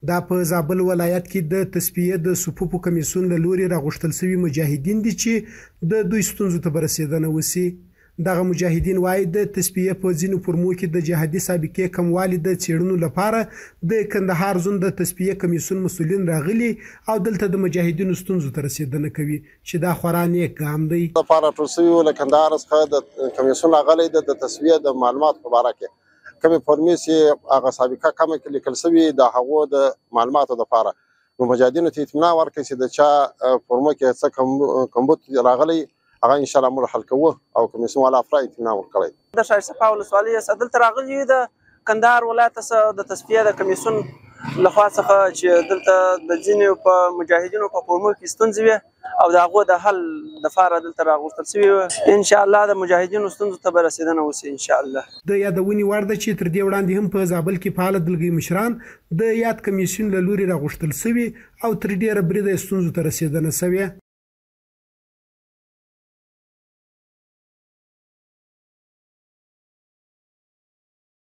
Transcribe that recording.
دا په زابل ولایت کې د تصفیه د صفوفو کمیسیون له لوري راغوښتل شوي مجاهدین دي چې د دوی ستونزو ته به رسېدنه وشي. دغه مجاهدین وایي د تصفیه په ځینو فورمو کې د جهادي سابقې کموالي د څېړنو لپاره د کندهار زون د تصفیه کمیسیون مسؤلین راغلي او دلته د مجاهدینو ستونزو ته رسېدنه کوي چې دا خورا نیک ګام دی. لپاره ټول شوي له کندهار څخه د کمیسیون راغلی د تصفیه د معلوماتو په باره کې کومې فورمې چې هغه سابقه کمه کې لیکل شوي د هغو د معلوماتو دپاره نو مجاهدینو ته اطمینان ورکړي چې د چا فورمو کې څه کمبود راغلی هغه انشاءالله موږ حل کوو او کمیسیون والا افراد اطمینان ورکړی. د شاه صفا ولسوالۍ څخه دلته راغلي یو د کندهار ولایت څخه د تصفیه د کمیسیون لخوا څخه چې دلته د ځینو په مجاهدینو په فورمو کې ستونزې وي او د هغو د حل لپاره دلته راغوښتل شوي وي. انشاءالله د مجاهدینو ستونزو ته به رسېدنه وشي انشاءالله. د یادونې وړ ده چې تر دې وړاندې هم په زابل کې فعاله دلګۍ مشران د یاد کمیسیون له لوري راغوښتل شوي او تر ډېره بریده ستونزو ته رسېدنه شوې.